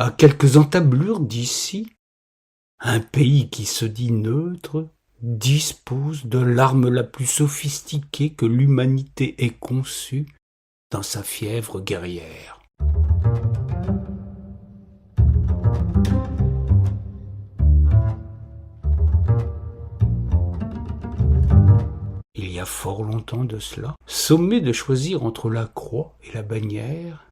à quelques entablures d'ici, un pays qui se dit neutre dispose de l'arme la plus sophistiquée que l'humanité ait conçue dans sa fièvre guerrière. Il y a fort longtemps de cela, sommé de choisir entre la croix et la bannière,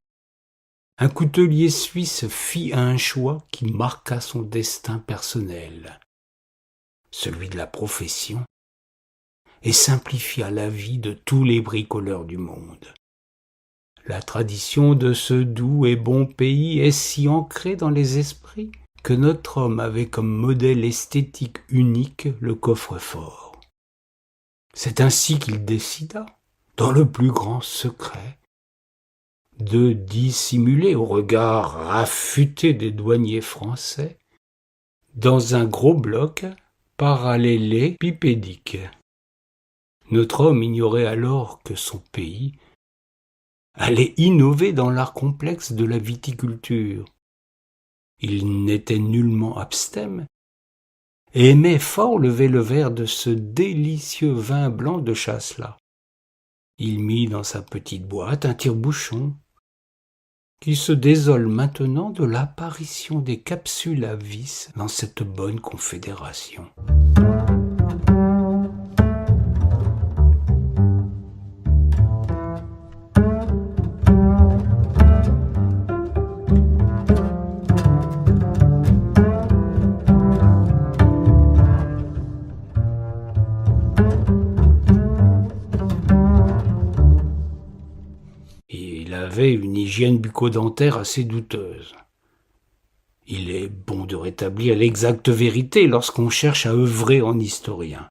un coutelier suisse fit un choix qui marqua son destin personnel, celui de la profession, et simplifia la vie de tous les bricoleurs du monde. La tradition de ce doux et bon pays est si ancrée dans les esprits que notre homme avait comme modèle esthétique unique le coffre-fort. C'est ainsi qu'il décida, dans le plus grand secret, de dissimuler au regard affûté des douaniers français dans un gros bloc parallélépipédique. Notre homme ignorait alors que son pays allait innover dans l'art complexe de la viticulture. Il n'était nullement abstème et aimait fort lever le verre de ce délicieux vin blanc de Chasselas. Il mit dans sa petite boîte un tire-bouchon qui se désole maintenant de l'apparition des capsules à vis dans cette bonne confédération. Il avait une hygiène bucco-dentaire assez douteuse. Il est bon de rétablir l'exacte vérité lorsqu'on cherche à œuvrer en historien.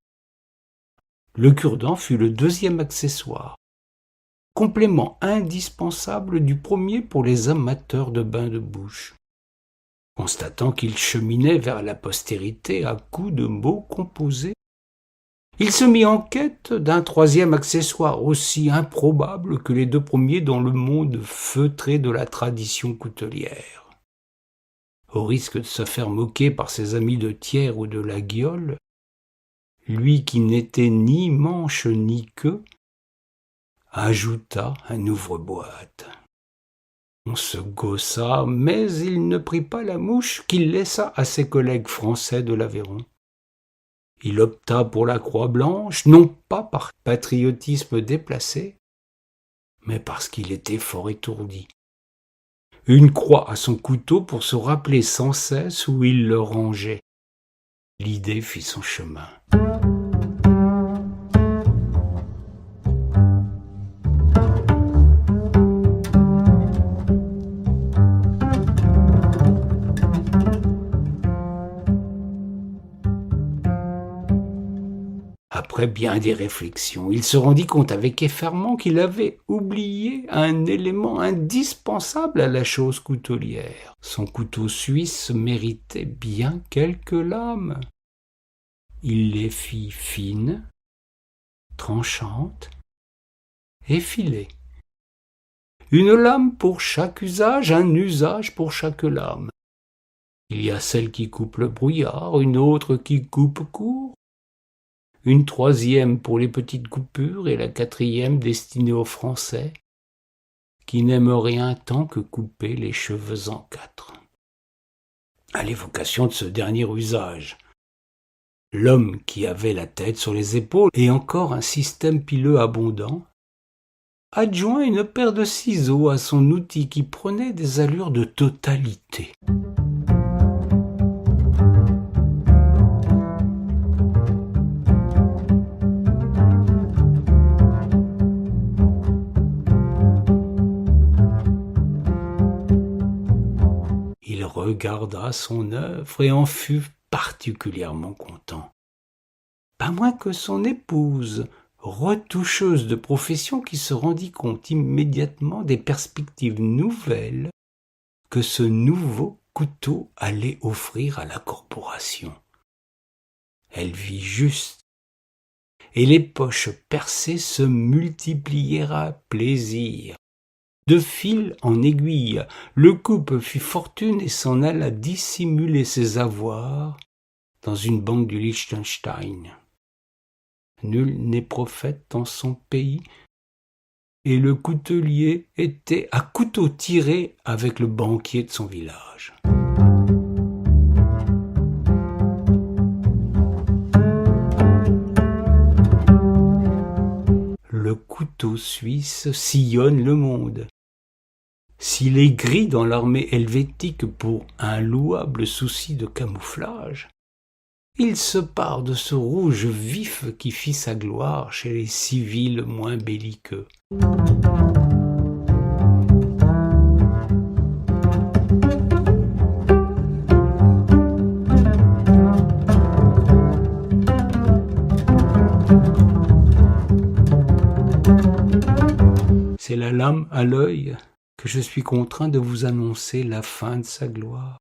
Le cure-dent fut le deuxième accessoire, complément indispensable du premier pour les amateurs de bains de bouche. Constatant qu'il cheminait vers la postérité à coups de mots composés, il se mit en quête d'un troisième accessoire aussi improbable que les deux premiers dans le monde feutré de la tradition coutelière. Au risque de se faire moquer par ses amis de Thiers ou de la Guiole, lui qui n'était ni manche ni queue, ajouta un ouvre-boîte. On se gaussa, mais il ne prit pas la mouche qu'il laissa à ses collègues français de l'Aveyron. Il opta pour la croix blanche, non pas par patriotisme déplacé, mais parce qu'il était fort étourdi. Une croix à son couteau pour se rappeler sans cesse où il le rangeait. L'idée fit son chemin. Après bien des réflexions, il se rendit compte avec effarement qu'il avait oublié un élément indispensable à la chose coutelière. Son couteau suisse méritait bien quelques lames. Il les fit fines, tranchantes, effilées. Une lame pour chaque usage, un usage pour chaque lame. Il y a celle qui coupe le brouillard, une autre qui coupe court, une troisième pour les petites coupures et la quatrième destinée aux Français, qui n'aiment rien tant que couper les cheveux en quatre. À l'évocation de ce dernier usage, l'homme qui avait la tête sur les épaules et encore un système pileux abondant, adjoint une paire de ciseaux à son outil qui prenait des allures de totalité. Il regarda son œuvre et en fut particulièrement content. Pas moins que son épouse, retoucheuse de profession, qui se rendit compte immédiatement des perspectives nouvelles que ce nouveau couteau allait offrir à la corporation. Elle vit juste, et les poches percées se multiplièrent à plaisir. De fil en aiguille, le couple fit fortune et s'en alla dissimuler ses avoirs dans une banque du Liechtenstein. Nul n'est prophète en son pays, et le coutelier était à couteau tiré avec le banquier de son village. Le couteau suisse sillonne le monde. S'il est gris dans l'armée helvétique pour un louable souci de camouflage, il se pare de ce rouge vif qui fit sa gloire chez les civils moins belliqueux. C'est la lame à l'œil que je suis contraint de vous annoncer la fin de sa gloire.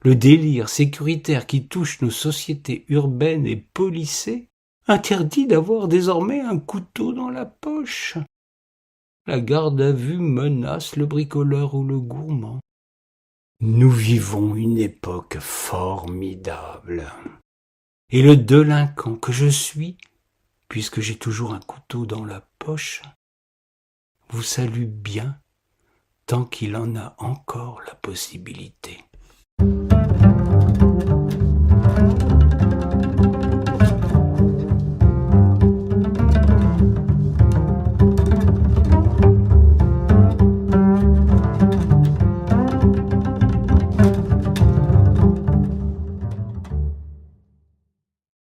Le délire sécuritaire qui touche nos sociétés urbaines et policées interdit d'avoir désormais un couteau dans la poche. La garde à vue menace le bricoleur ou le gourmand. Nous vivons une époque formidable. Et le délinquant que je suis, puisque j'ai toujours un couteau dans la poche, vous salue bien tant qu'il en a encore la possibilité.